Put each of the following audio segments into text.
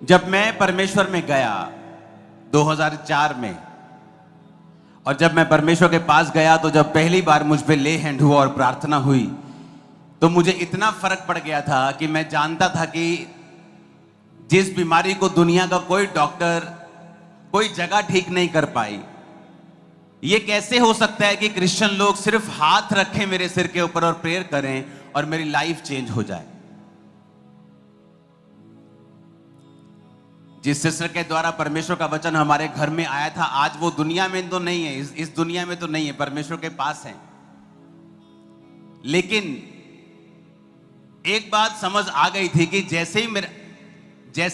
जब मैं परमेश्वर में गया 2004 में, और जब मैं परमेश्वर के पास गया तो जब पहली बार मुझ पे ले हैंड हुआ और प्रार्थना हुई तो मुझे इतना फर्क पड़ गया था कि मैं जानता था कि जिस बीमारी को दुनिया का कोई डॉक्टर, कोई जगह ठीक नहीं कर पाई, ये कैसे हो सकता है कि क्रिश्चियन लोग सिर्फ हाथ रखें मेरे सिर के ऊपर और प्रेयर करें और मेरी लाइफ चेंज हो जाए। जिस सिस्टर के द्वारा परमेश्वर का वचन हमारे घर में आया था, आज वो दुनिया में तो नहीं है, इस दुनिया में तो नहीं है, परमेश्वर के पास है। लेकिन एक बात समझ आ गई थी कि जैसे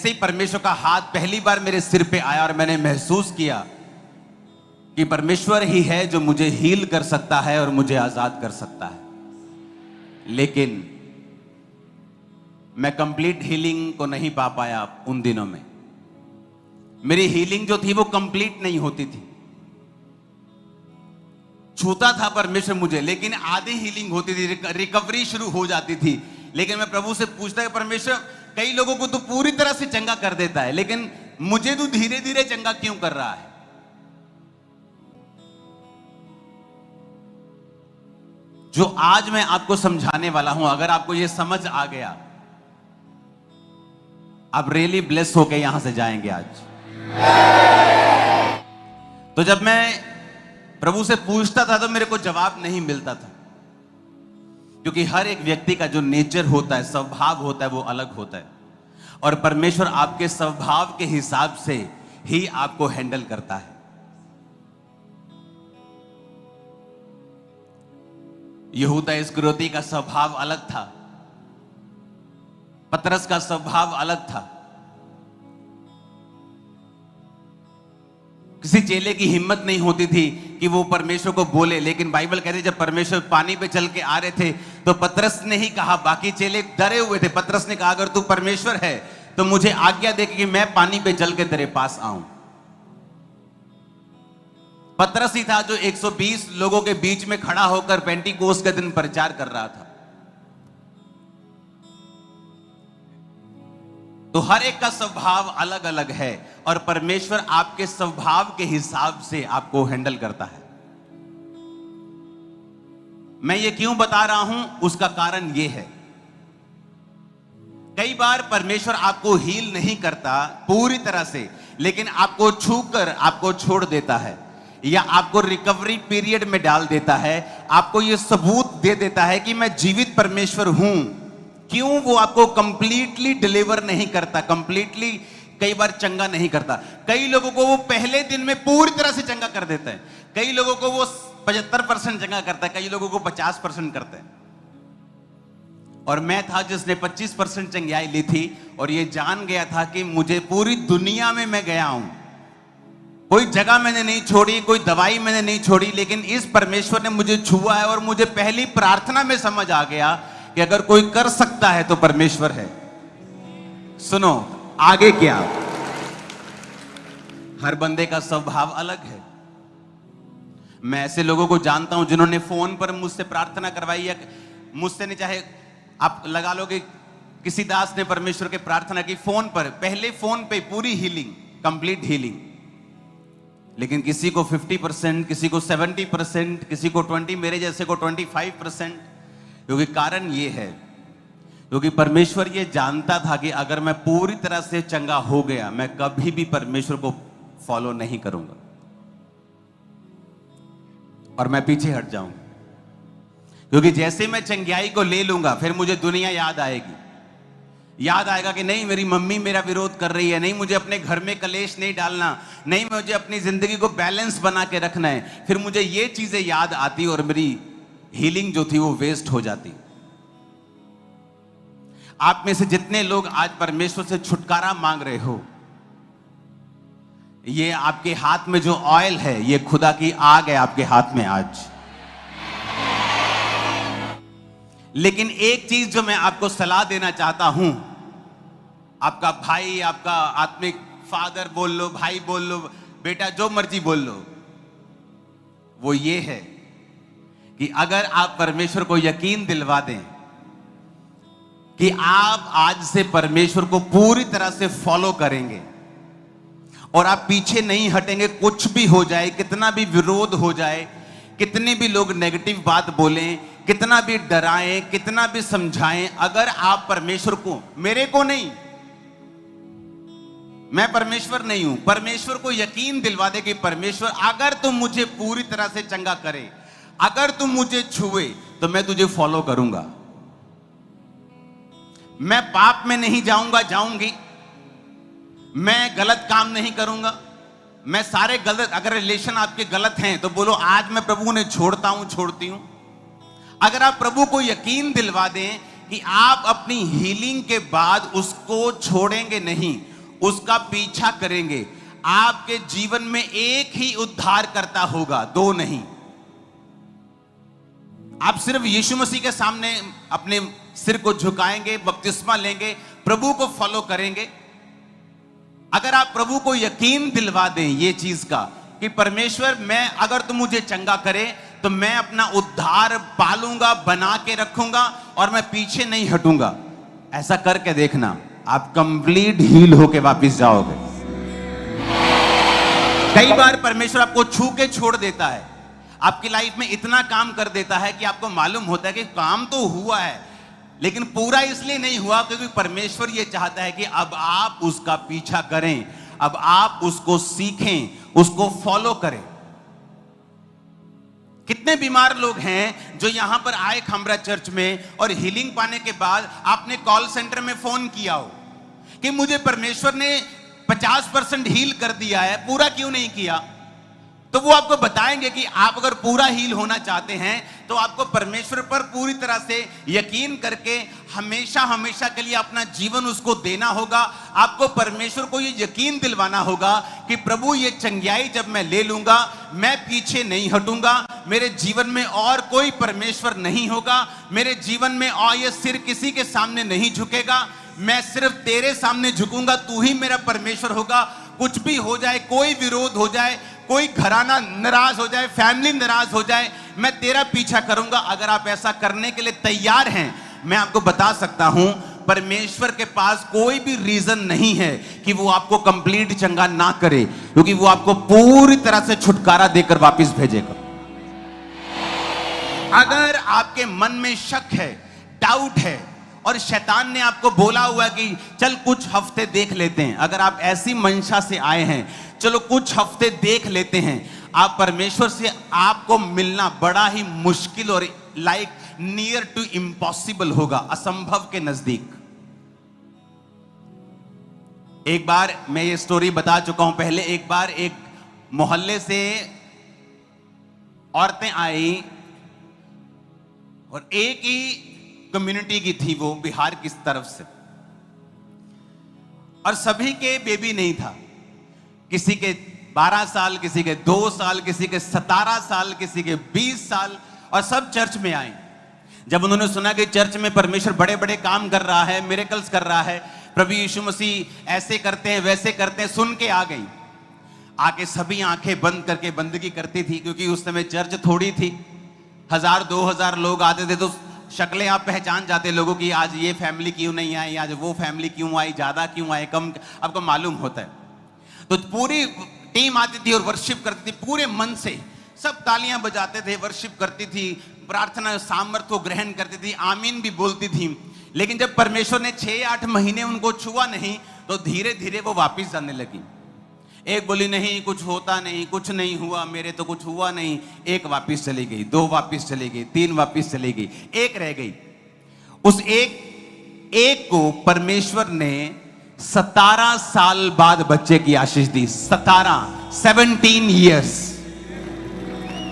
ही परमेश्वर का हाथ पहली बार मेरे सिर पे आया और मैंने महसूस किया कि परमेश्वर ही है जो मुझे हील कर सकता है और मुझे आजाद कर सकता है, लेकिन मैं कंप्लीट हीलिंग को नहीं पा पाया। उन दिनों में मेरी हीलिंग जो थी वो कंप्लीट नहीं होती थी। छूता था परमेश्वर मुझे, लेकिन आधी हीलिंग होती थी, रिकवरी शुरू हो जाती थी। लेकिन मैं प्रभु से पूछता है, परमेश्वर कई लोगों को तो पूरी तरह से चंगा कर देता है, लेकिन मुझे तो धीरे धीरे चंगा क्यों कर रहा है? जो आज मैं आपको समझाने वाला हूं, अगर आपको यह समझ आ गया, आप रियली ब्लेस होके यहां से जाएंगे आज। तो जब मैं प्रभु से पूछता था तो मेरे को जवाब नहीं मिलता था, क्योंकि हर एक व्यक्ति का जो नेचर होता है, स्वभाव होता है, वो अलग होता है, और परमेश्वर आपके स्वभाव के हिसाब से ही आपको हैंडल करता है। यहूदा इस्करियोती का स्वभाव अलग था, पतरस का स्वभाव अलग था। किसी चेले की हिम्मत नहीं होती थी कि वो परमेश्वर को बोले, लेकिन बाइबल कहती है जब परमेश्वर पानी पे चल के आ रहे थे तो पतरस ने ही कहा, बाकी चेले डरे हुए थे। पतरस ने कहा, अगर तू परमेश्वर है तो मुझे आज्ञा दे कि मैं पानी पे चल के तेरे पास आऊं। पतरस ही था जो 120 लोगों के बीच में खड़ा होकर पेंटिकोस्ट के दिन प्रचार कर रहा था। तो हर एक का स्वभाव अलग अलग है, और परमेश्वर आपके स्वभाव के हिसाब से आपको हैंडल करता है। मैं ये क्यों बता रहा हूं, उसका कारण ये है, कई बार परमेश्वर आपको हील नहीं करता पूरी तरह से, लेकिन आपको छूकर आपको छोड़ देता है, या आपको रिकवरी पीरियड में डाल देता है, आपको यह सबूत दे देता है कि मैं जीवित परमेश्वर हूं। क्यों वो आपको कंप्लीटली डिलीवर नहीं करता, कंप्लीटली कई बार चंगा नहीं करता। कई लोगों को वो पहले दिन में पूरी तरह से चंगा कर देता है, कई लोगों को वो 75% चंगा करता है, कई लोगों को 50% करता है। और मैं था जिसने 25% चंगाई ली थी, और ये जान गया था कि मुझे पूरी दुनिया में मैं गया हूं, कोई जगह मैंने नहीं छोड़ी, कोई दवाई मैंने नहीं छोड़ी, लेकिन इस परमेश्वर ने मुझे छुआ है। और मुझे पहली प्रार्थना में समझ आ गया कि अगर कोई कर सकता है तो परमेश्वर है। सुनो आगे क्या, हर बंदे का स्वभाव अलग है। मैं ऐसे लोगों को जानता हूं जिन्होंने फोन पर मुझसे प्रार्थना करवाई, या मुझसे नहीं, चाहे आप लगा लो कि किसी दास ने परमेश्वर के प्रार्थना की फोन पर, पहले फोन पे पूरी हीलिंग, कंप्लीट हीलिंग, लेकिन किसी को 50%, किसी को 70%, किसी को 20%, मेरे जैसे को 25%। क्योंकि कारण ये है, क्योंकि परमेश्वर ये जानता था कि अगर मैं पूरी तरह से चंगा हो गया, मैं कभी भी परमेश्वर को फॉलो नहीं करूंगा और मैं पीछे हट जाऊंगा। क्योंकि जैसे मैं चंगाई को ले लूंगा, फिर मुझे दुनिया याद आएगी, याद आएगा कि नहीं मेरी मम्मी मेरा विरोध कर रही है, नहीं मुझे अपने घर में कलेश नहीं डालना, नहीं मुझे अपनी जिंदगी को बैलेंस बना के रखना है। फिर मुझे ये चीजें याद आती और मेरी हीलिंग जो थी वो वेस्ट हो जाती। आप में से जितने लोग आज परमेश्वर से छुटकारा मांग रहे हो, ये आपके हाथ में जो ऑयल है, ये खुदा की आग है आपके हाथ में आज। लेकिन एक चीज जो मैं आपको सलाह देना चाहता हूं, आपका भाई, आपका आत्मिक फादर बोल लो, भाई बोल लो, बेटा जो मर्जी बोल लो, वो ये है कि अगर आप परमेश्वर को यकीन दिलवा दें कि आप आज से परमेश्वर को पूरी तरह से फॉलो करेंगे और आप पीछे नहीं हटेंगे। कुछ भी हो जाए, कितना भी विरोध हो जाए, कितने भी लोग नेगेटिव बात बोलें, कितना भी डराएं, कितना भी समझाएं, अगर आप परमेश्वर को, मेरे को नहीं, मैं परमेश्वर नहीं हूं, परमेश्वर को यकीन दिलवा दे कि परमेश्वर अगर तुम मुझे पूरी तरह से चंगा करे, अगर तुम मुझे छुए तो मैं तुझे फॉलो करूंगा, मैं पाप में नहीं जाऊंगा, जाऊंगी, मैं गलत काम नहीं करूंगा, मैं सारे गलत, अगर रिलेशन आपके गलत हैं तो बोलो आज मैं प्रभु ने छोड़ता हूं, छोड़ती हूं। अगर आप प्रभु को यकीन दिलवा दें कि आप अपनी हीलिंग के बाद उसको छोड़ेंगे नहीं, उसका पीछा करेंगे, आपके जीवन में एक ही उद्धार करता होगा, दो नहीं। आप सिर्फ यीशु मसीह के सामने अपने सिर को झुकाएंगे, बपतिस्मा लेंगे, प्रभु को फॉलो करेंगे। अगर आप प्रभु को यकीन दिलवा दें ये चीज का कि परमेश्वर, मैं, अगर तुम मुझे चंगा करे तो मैं अपना उद्धार पालूंगा, बना के रखूंगा और मैं पीछे नहीं हटूंगा, ऐसा करके देखना, आप कंप्लीट हील होके वापस जाओगे। कई बार परमेश्वर आपको छू के छोड़ देता है, आपकी लाइफ में इतना काम कर देता है कि आपको मालूम होता है कि काम तो हुआ है, लेकिन पूरा इसलिए नहीं हुआ क्योंकि परमेश्वर ये चाहता है कि अब आप उसका पीछा करें, अब आप उसको सीखें, उसको फॉलो करें। कितने बीमार लोग हैं जो यहां पर आए खमरा चर्च में और हीलिंग पाने के बाद आपने कॉल सेंटर में फोन किया हो कि मुझे परमेश्वर ने 50% हील कर दिया है, पूरा क्यों नहीं किया? तो वो आपको बताएंगे कि आप अगर पूरा हील होना चाहते हैं तो आपको परमेश्वर पर पूरी तरह से यकीन करके हमेशा हमेशा के लिए अपना जीवन उसको देना होगा। आपको परमेश्वर को ये यकीन दिलवाना होगा कि प्रभु ये चंगियाई जब मैं ले लूंगा, मैं पीछे नहीं हटूंगा, मेरे जीवन में और कोई परमेश्वर नहीं होगा, मेरे जीवन में और ये सिर किसी के सामने नहीं झुकेगा, मैं सिर्फ तेरे सामने झुकूंगा, तू ही मेरा परमेश्वर होगा। कुछ भी हो जाए, कोई विरोध हो जाए, कोई घराना नाराज हो जाए, फैमिली नाराज हो जाए, मैं तेरा पीछा करूंगा। अगर आप ऐसा करने के लिए तैयार हैं, मैं आपको बता सकता हूं, परमेश्वर के पास कोई भी रीजन नहीं है कि वो आपको कंप्लीट चंगा ना करे, क्योंकि वो आपको पूरी तरह से छुटकारा देकर वापस भेजेगा। अगर आपके मन में शक है, डाउट है और शैतान ने आपको बोला हुआ कि चल कुछ हफ्ते देख लेते हैं, अगर आप ऐसी मंशा से आए हैं, चलो कुछ हफ्ते देख लेते हैं, आप परमेश्वर से आपको मिलना बड़ा ही मुश्किल और लाइक नियर टू इम्पॉसिबल होगा, असंभव के नजदीक। एक बार मैं ये स्टोरी बता चुका हूं पहले, एक बार एक मोहल्ले से औरतें आई और एक ही कम्युनिटी की थी, वो बिहार की तरफ से, और सभी के बेबी नहीं था, किसी के 12 साल, किसी के 2 साल, किसी के 17 साल, किसी के 20 साल, और सब चर्च में आए। जब उन्होंने सुना कि चर्च में परमेश्वर बड़े बड़े काम कर रहा है, मिरेकल्स कर रहा है, प्रभु यीशु मसीह ऐसे करते हैं, वैसे करते हैं, सुन के आ गई। आके सभी आंखें बंद करके बंदगी करती थी, क्योंकि उस समय चर्च थोड़ी थी, 1000-2000 लोग आते थे, तो शक्लें आप पहचान जाते लोगों की, आज ये फैमिली क्यों नहीं आई, आज वो फैमिली क्यों आई, ज्यादा क्यों आए, कम, आपको मालूम होता है। तो पूरी टीम आती थी और वर्शिप करती थी पूरे मन से, सब तालियां बजाते थे, वर्शिप करती थी, प्रार्थना सामर्थ्य को ग्रहण करती थी, आमीन भी बोलती थी। लेकिन जब परमेश्वर ने 6-8 महीने उनको छुआ नहीं, तो धीरे धीरे वो वापस जाने लगी। एक बोली नहीं कुछ होता नहीं, कुछ नहीं हुआ, मेरे तो कुछ हुआ नहीं, एक वापस चली गई, 2 वापस चली गई, 3 वापस चली गई, एक रह गई। उस एक को परमेश्वर ने 17 साल बाद बच्चे की आशीष दी, 17 ईयर्स,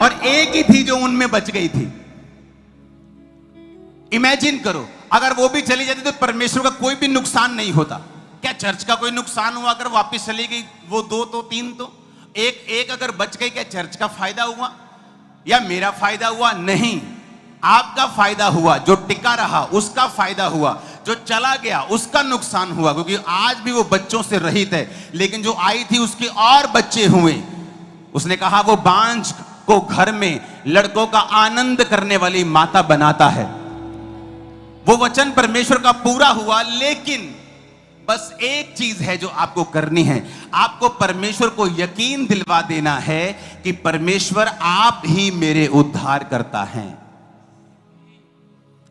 और एक ही थी जो उनमें बच गई थी। इमेजिन करो, अगर वो भी चली जाती तो परमेश्वर का कोई भी नुकसान नहीं होता। क्या चर्च का कोई नुकसान हुआ अगर वापस चली गई? वो 2 तो 3 तो, एक अगर बच गई, क्या चर्च का फायदा हुआ या मेरा फायदा हुआ? नहीं, आपका फायदा हुआ, जो टिका रहा उसका फायदा हुआ, जो चला गया उसका नुकसान हुआ, क्योंकि आज भी वो बच्चों से रहित है। लेकिन जो आई थी उसके और बच्चे हुए। उसने कहा वो बांझ को घर में लड़कों का आनंद करने वाली माता बनाता है। वो वचन परमेश्वर का पूरा हुआ, लेकिन बस एक चीज है जो आपको करनी है, आपको परमेश्वर को यकीन दिलवा देना है कि परमेश्वर आप ही मेरे उद्धार करता है।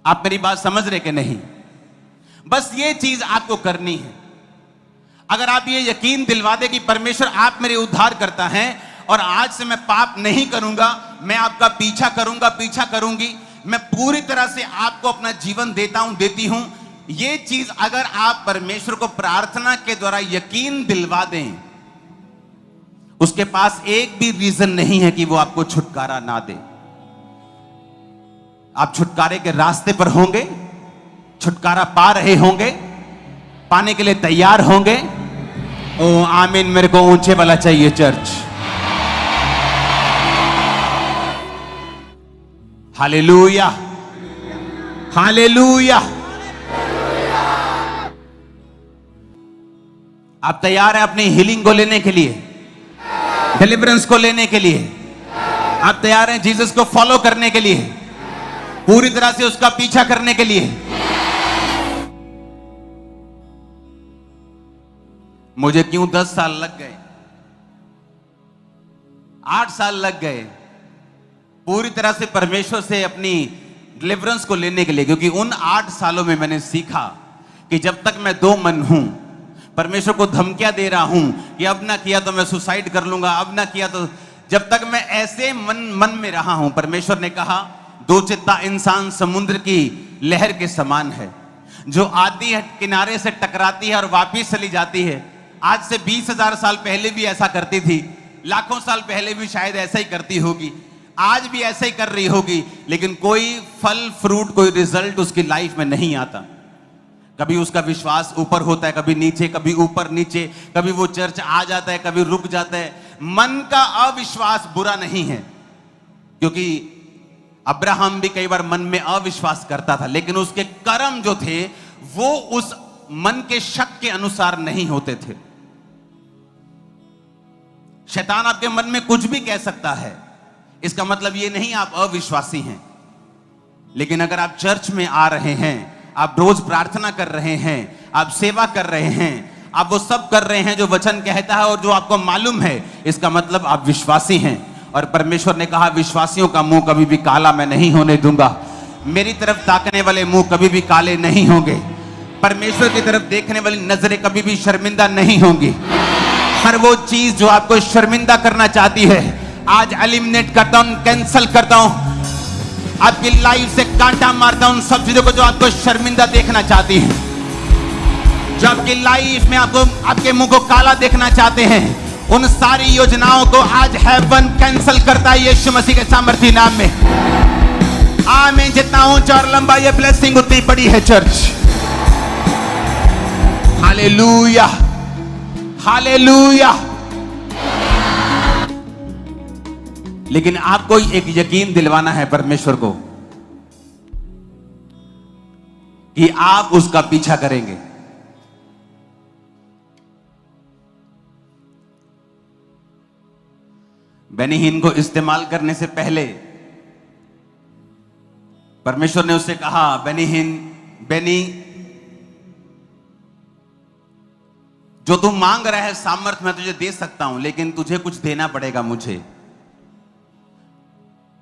आप मेरी बात समझ रहे कि नहीं? बस ये चीज आपको करनी है। अगर आप ये यकीन दिलवा दे कि परमेश्वर आप मेरे उद्धार करता है और आज से मैं पाप नहीं करूंगा, मैं आपका पीछा करूंगा, पीछा करूंगी, मैं पूरी तरह से आपको अपना जीवन देता हूं, देती हूं, ये चीज अगर आप परमेश्वर को प्रार्थना के द्वारा यकीन दिलवा दें, उसके पास एक भी रीजन नहीं है कि वो आपको छुटकारा ना दे। आप छुटकारे के रास्ते पर होंगे, छुटकारा पा रहे होंगे, पाने के लिए तैयार होंगे। ओ आमीन, मेरे को ऊंचे वाला चाहिए चर्च। Hallelujah, hallelujah. आप तैयार हैं अपनी हीलिंग को लेने के लिए, डिलीवरेंस को लेने के लिए? आप तैयार हैं जीसस को फॉलो करने के लिए, पूरी तरह से उसका पीछा करने के लिए? मुझे क्यों 10 साल लग गए, 8 साल लग गए पूरी तरह से परमेश्वर से अपनी डिलीवरेंस को लेने के लिए, क्योंकि उन 8 सालों में मैंने सीखा कि जब तक मैं दो मन हूं, परमेश्वर को धमकियां दे रहा हूं कि अब ना किया तो मैं सुसाइड कर लूंगा, अब ना किया तो, जब तक मैं ऐसे मन में रहा हूं, परमेश्वर ने कहा दो चित्ता इंसान समुद्र की लहर के समान है, जो आती है किनारे से टकराती है और वापिस चली जाती है। आज से 20,000 साल पहले भी ऐसा करती थी, लाखों साल पहले भी शायद ऐसा ही करती होगी, आज भी ऐसा ही कर रही होगी, लेकिन कोई फल फ्रूट, कोई रिजल्ट उसकी लाइफ में नहीं आता। कभी उसका विश्वास ऊपर होता है, कभी नीचे, कभी ऊपर नीचे, कभी वो चर्च आ जाता है, कभी रुक जाता है। मन का अविश्वास बुरा नहीं है, क्योंकि अब्राहम भी कई बार मन में अविश्वास करता था, लेकिन उसके कर्म जो थे वो उस मन के शक के अनुसार नहीं होते थे। शैतान आपके मन में कुछ भी कह सकता है, इसका मतलब ये नहीं आप अविश्वासी हैं। लेकिन अगर आप चर्च में आ रहे हैं, आप रोज प्रार्थना कर रहे हैं, आप सेवा कर रहे हैं, आप वो सब कर रहे हैं जो वचन कहता है और जो आपको मालूम है, इसका मतलब आप विश्वासी हैं। और परमेश्वर ने कहा विश्वासियों का मुंह कभी भी काला मैं नहीं होने दूंगा, मेरी तरफ ताकने वाले मुंह कभी भी काले नहीं होंगे, परमेश्वर की तरफ देखने वाली नजरें कभी भी शर्मिंदा नहीं होंगी। हर वो चीज जो आपको शर्मिंदा करना चाहती है, आज एलिमिनेट करता हूं, कैंसल करता हूं, आपकी लाइफ से कांटा मारता हूं उन सब चीजों को जो आपको शर्मिंदा देखना चाहती है, जो आपकी लाइफ में आपको आपके मुंह को काला देखना चाहते हैं, उन सारी योजनाओं को आज हेवन कैंसल करता है यीशु मसीह के सामर्थी नाम में। आमीन। जितना ऊंचा और लंबा ये ब्लेसिंग उतनी बड़ी है चर्च। Hallelujah, hallelujah. लेकिन आपको एक यकीन दिलवाना है परमेश्वर को कि आप उसका पीछा करेंगे। बेनी हिन को इस्तेमाल करने से पहले परमेश्वर ने उससे कहा, बेनी जो तू मांग रहा है सामर्थ मैं तुझे दे सकता हूं, लेकिन तुझे कुछ देना पड़ेगा मुझे।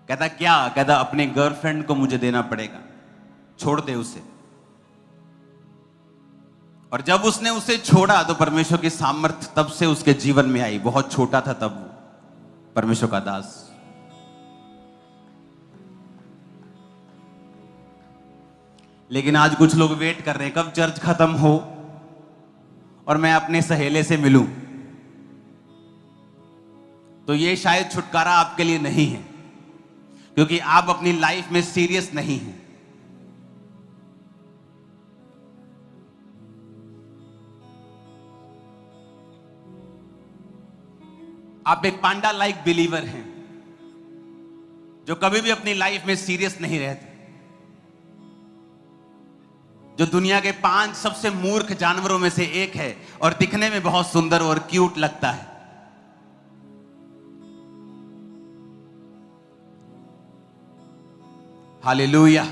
कहता क्या? कहता अपने गर्लफ्रेंड को मुझे देना पड़ेगा, छोड़ दे उसे। और जब उसने उसे छोड़ा तो परमेश्वर की सामर्थ तब से उसके जीवन में आई। बहुत छोटा था तब परमेश्वर का दास। लेकिन आज कुछ लोग वेट कर रहे हैं कब चर्च खत्म हो और मैं अपने सहेले से मिलूं। तो ये शायद छुटकारा आपके लिए नहीं है, क्योंकि आप अपनी लाइफ में सीरियस नहीं हैं। आप एक पांडा लाइक बिलीवर हैं जो कभी भी अपनी लाइफ में सीरियस नहीं रहते, जो दुनिया के 5 सबसे मूर्ख जानवरों में से एक है और दिखने में बहुत सुंदर और क्यूट लगता है। हालेलुया।